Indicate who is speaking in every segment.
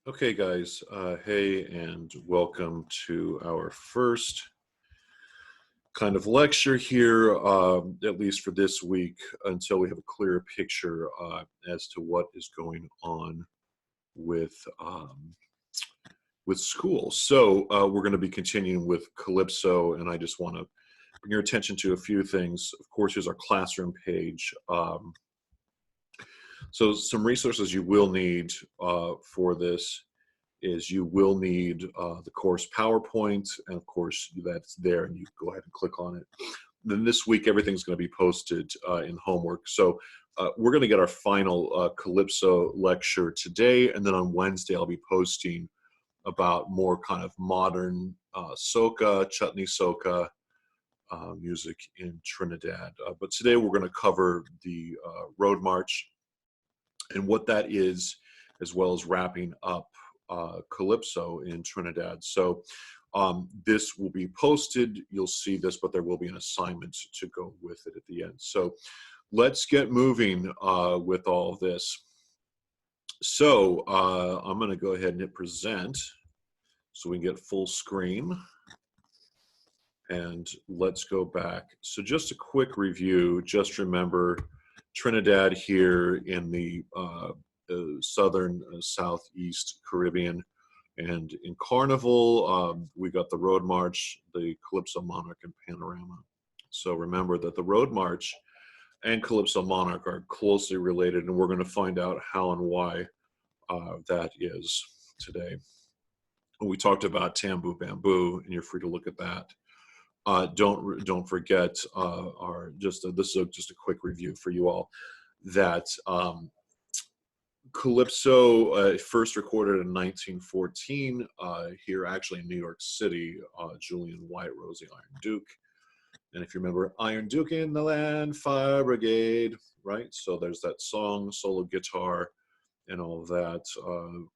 Speaker 1: Okay, guys, hey, and welcome to our first kind of lecture here, at least for this week, until we have a clearer picture as to what is going on with school. So we're going to be continuing with Calypso, and I just want to bring your attention to a few things. Of course, here's our classroom page. So some resources you will need for this is you will need the course PowerPoint, and of course that's there, and you go ahead and click on it. Then this week everything's going to be posted in homework. So we're going to get our final Calypso lecture today, and then on Wednesday I'll be posting about more kind of modern soca, chutney soca music in Trinidad. But today we're going to cover the Road March and what that is, as well as wrapping up Calypso in Trinidad. So this will be posted. You'll see this, but there will be an assignment to go with it at the end. So let's get moving with all of this. So I'm going to go ahead and hit present so we can get full screen. And let's go back. So just a quick review. Just remember Trinidad here in the southern southeast Caribbean, and in Carnival we got the Road March, the Calypso Monarch, and Panorama. So remember that the Road March and Calypso Monarch are closely related, and we're going to find out how and why that is today. We talked about Tambu Bamboo, and you're free to look at that. Don't forget this is just a quick review for you all, that Calypso first recorded in 1914 here actually in New York City, Julian White, Rosie Iron Duke. And if you remember, Iron Duke in the land, Fire Brigade, right? So there's that song, solo guitar, and all of that.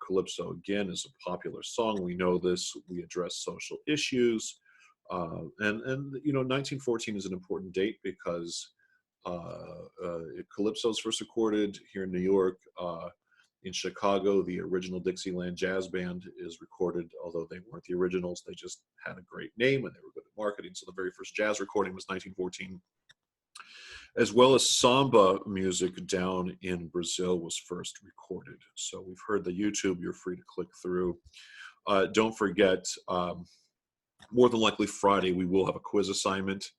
Speaker 1: Calypso, again, is a popular song. We know this. We address social issues. And you know, 1914 is an important date because Calypso was first recorded here in New York. In Chicago, the original Dixieland Jazz Band is recorded, although they weren't the originals. They just had a great name and they were good at marketing. So the very first jazz recording was 1914. As well as samba music down in Brazil was first recorded. So we've heard the YouTube. You're free to click through. Don't forget, more than likely Friday, we will have a quiz assignment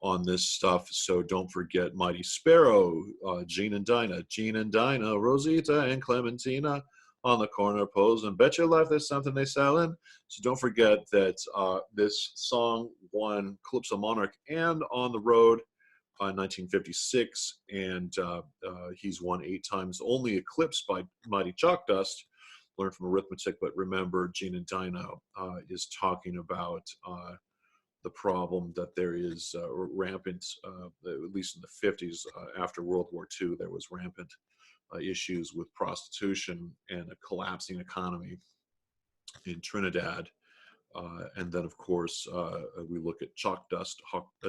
Speaker 1: on this stuff. So don't forget Mighty Sparrow, Gene and Dinah, Rosita and Clementina on the corner pose and bet your life there's something they selling. So don't forget that this song won Calypso Monarch and On the Road in 1956, and he's won 8 times, only eclipsed by Mighty Chalk Dust. Learn from arithmetic, but remember Gene and Dinah is talking about the problem that there is rampant, at least in the 50s, after World War II, there was rampant issues with prostitution and a collapsing economy in Trinidad. And then, of course, we look at Chalk Dust,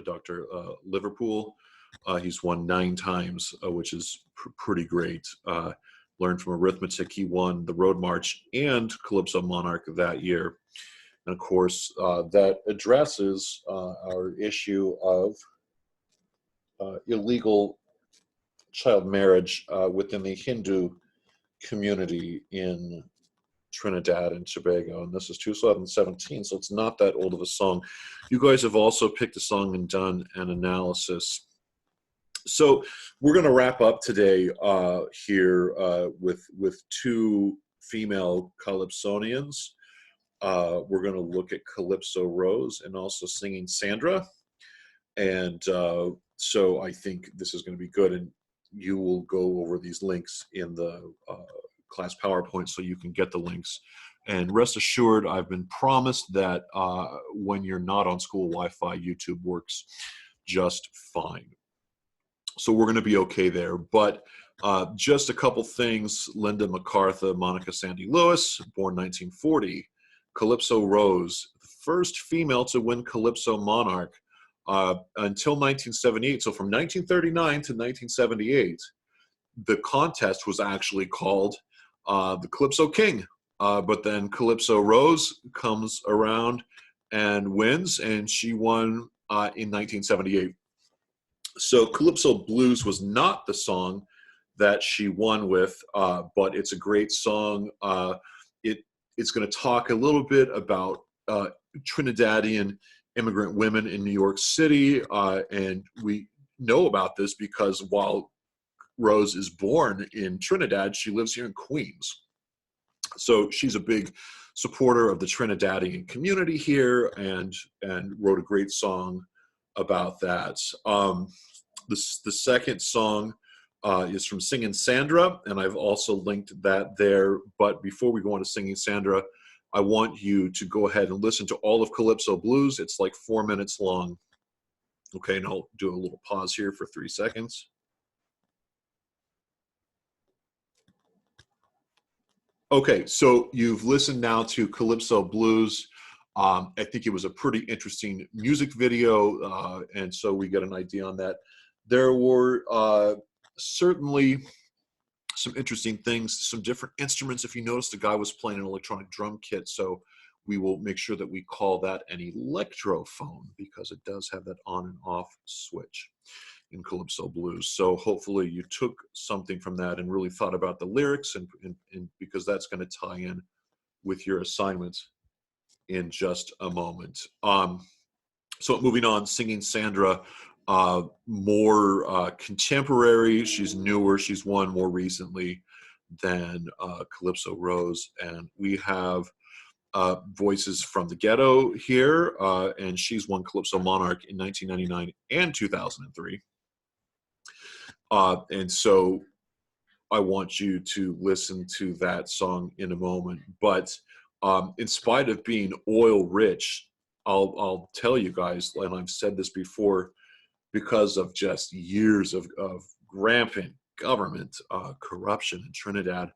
Speaker 1: Dr. Liverpool. He's won 9 times, which is pretty great. Learned from arithmetic, he won the Road March and Calypso Monarch that year. And of course, that addresses our issue of illegal child marriage within the Hindu community in Trinidad and Tobago. And this is 2017, so it's not that old of a song. You guys have also picked a song and done an analysis. So we're going to wrap up today here with 2 female Calypsonians. We're going to look at Calypso Rose and also Singing Sandra. And so I think this is going to be good. And you will go over these links in the class PowerPoint so you can get the links. And rest assured, I've been promised that when you're not on school Wi-Fi, YouTube works just fine. So we're going to be okay there. But just a couple things. Linda MacArthur, Monica Sandy Lewis, born 1940. Calypso Rose, first female to win Calypso Monarch until 1978. So from 1939 to 1978, the contest was actually called the Calypso King. but then Calypso Rose comes around and wins, and she won in 1978. So Calypso Blues was not the song that she won with, but it's a great song. It's going to talk a little bit about Trinidadian immigrant women in New York City, and we know about this because while Rose is born in Trinidad, she lives here in Queens. So she's a big supporter of the Trinidadian community here, and wrote a great song about that. The second song is from Singin' Sandra, and I've also linked that there. But before we go on to Singing Sandra, I want you to go ahead and listen to all of Calypso Blues. It's like 4 minutes long. Okay, and I'll do a little pause here for 3 seconds. Okay, so you've listened now to Calypso Blues. I think it was a pretty interesting music video, and so we get an idea on that. There were certainly some interesting things, some different instruments. If you notice, the guy was playing an electronic drum kit, so we will make sure that we call that an electrophone because it does have that on and off switch in Calypso Blues. So hopefully you took something from that and really thought about the lyrics, and because that's going to tie in with your assignment in just a moment. So moving on, Singing Sandra, more contemporary. She's newer. She's won more recently than Calypso Rose. And we have Voices from the Ghetto here, and she's won Calypso Monarch in 1999 and 2003. And so I want you to listen to that song in a moment. But in spite of being oil rich, I'll tell you guys, and I've said this before, because of just years of rampant government corruption in Trinidad,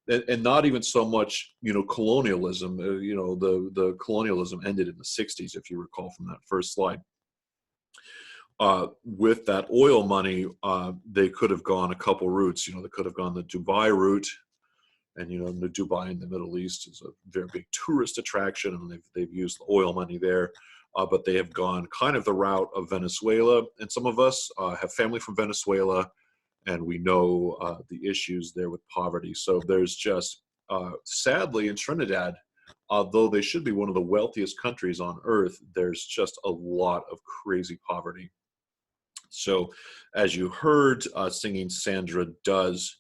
Speaker 1: and not even so much, colonialism. The colonialism ended in the 60s, if you recall from that first slide. With that oil money, they could have gone a couple routes. They could have gone the Dubai route, and the Dubai in the Middle East is a very big tourist attraction, and they've used the oil money there. But they have gone kind of the route of Venezuela, and some of us have family from Venezuela, and we know the issues there with poverty. So there's just, sadly, in Trinidad, although they should be one of the wealthiest countries on earth, there's just a lot of crazy poverty. So as you heard, Singing Sandra does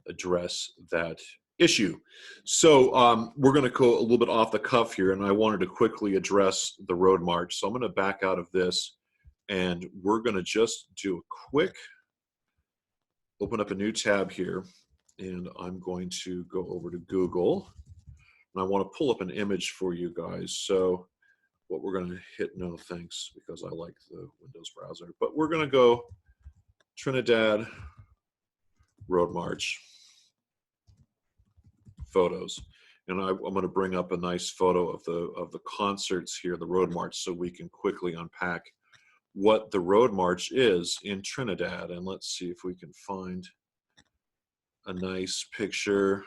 Speaker 1: address that issue. So we're going to go a little bit off the cuff here, and I wanted to quickly address the road march. So I'm going to back out of this, and we're going to just do a quick, open up a new tab here, and I'm going to go over to Google, and I want to pull up an image for you guys. So what we're going to hit, no thanks, because I like the Windows browser, but we're going to go Trinidad Road March photos, and I'm going to bring up a nice photo of the concerts here, the road march, so we can quickly unpack what the road march is in Trinidad. And let's see if we can find a nice picture.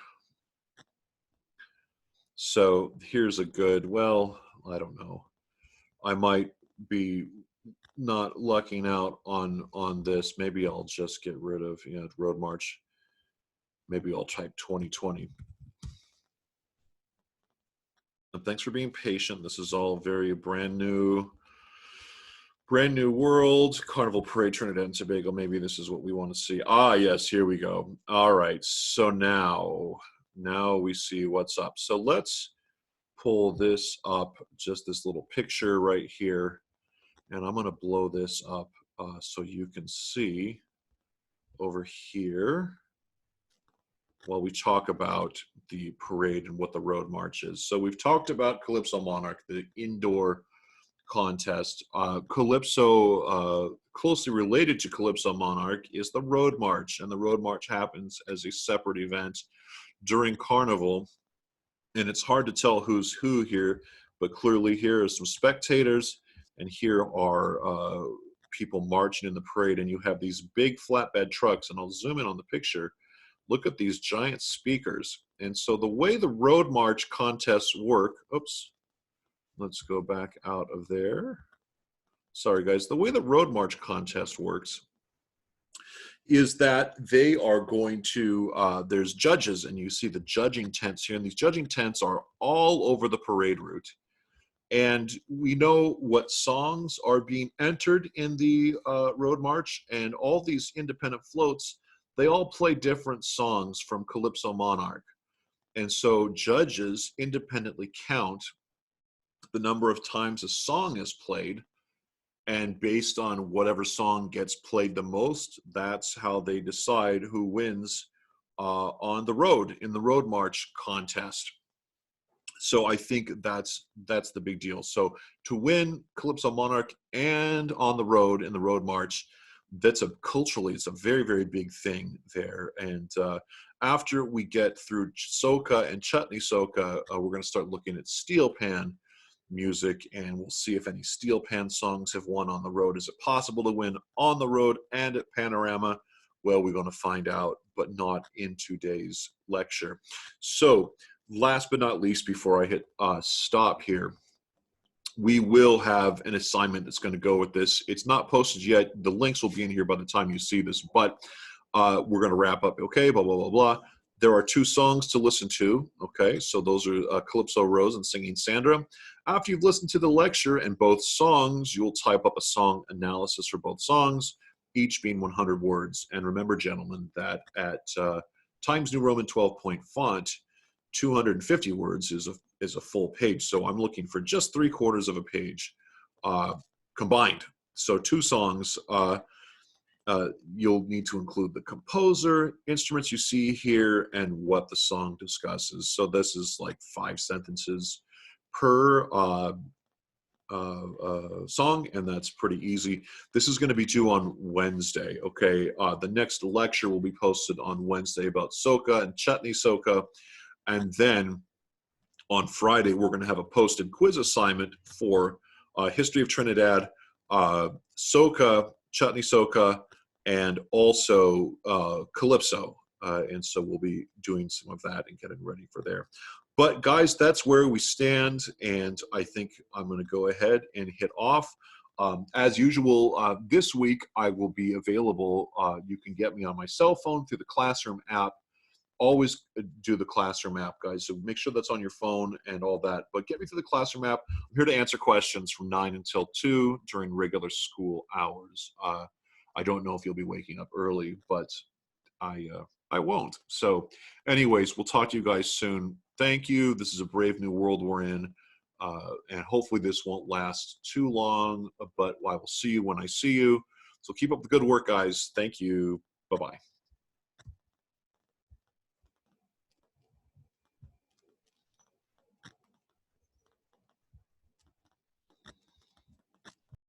Speaker 1: So here's a good, well, I don't know, I might be not lucking out on this. Maybe I'll just get rid of road march. Maybe I'll type 2020. And thanks for being patient. This is all very brand new world. Carnival Parade, Trinidad and Tobago. Maybe this is what we want to see. Ah, yes, here we go. All right, so now we see what's up. So let's pull this up, just this little picture right here, and I'm going to blow this up so you can see over here while we talk about the parade and what the road march is. So we've talked about Calypso Monarch, the indoor contest. Calypso, closely related to Calypso Monarch, is the road march, and the road march happens as a separate event during Carnival, and it's hard to tell who's who here, but clearly here are some spectators, and here are people marching in the parade, and you have these big flatbed trucks, and I'll zoom in on the picture. Look at these giant speakers, And so the way the road march contests work, oops, let's go back out of there. Sorry, guys. The way the road march contest works is that they are going to, there's judges, and you see the judging tents here, and these judging tents are all over the parade route. And we know what songs are being entered in the road march, and all these independent floats, they all play different songs from Calypso Monarch. And so judges independently count the number of times a song is played, and based on whatever song gets played the most, that's how they decide who wins on the road in the road march contest. So I think that's the big deal. So to win Calypso Monarch and on the road in the road march, that's culturally, it's a very, very big thing there. And after we get through soca and chutney soca, we're going to start looking at steel pan music, and we'll see if any steel pan songs have won on the road. Is it possible to win on the road and at Panorama? Well, we're going to find out, but not in today's lecture. So last but not least, before I hit stop here, we will have an assignment that's going to go with this. It's not posted yet. The links will be in here by the time you see this, but we're going to wrap up. Okay, blah, blah, blah, blah. There are 2 songs to listen to. Okay, so those are Calypso Rose and Singing Sandra. After you've listened to the lecture and both songs, you'll type up a song analysis for both songs, each being 100 words. And remember, gentlemen, that at Times New Roman 12-point font, 250 words is a full page. So I'm looking for just 3/4 of a page combined. So 2 songs. You'll need to include the composer, instruments you see here, and what the song discusses. So this is like 5 sentences per song, and that's pretty easy. This is going to be due on Wednesday, okay? The next lecture will be posted on Wednesday about soca and chutney soca, and then on Friday we're going to have a posted quiz assignment for history of Trinidad, soca, chutney soca, and also Calypso. And so we'll be doing some of that and getting ready for there. But guys, that's where we stand, and I think I'm going to go ahead and hit off. As usual, this week I will be available. You can get me on my cell phone through the Classroom app. Always do the Classroom app, guys, so make sure that's on your phone and all that. But get me through the Classroom app. I'm here to answer questions from 9 until 2 during regular school hours. I don't know if you'll be waking up early, but I won't. So anyways, we'll talk to you guys soon. Thank you. This is a brave new world we're in, and hopefully this won't last too long, but I will see you when I see you. So keep up the good work, guys. Thank you. Bye-bye.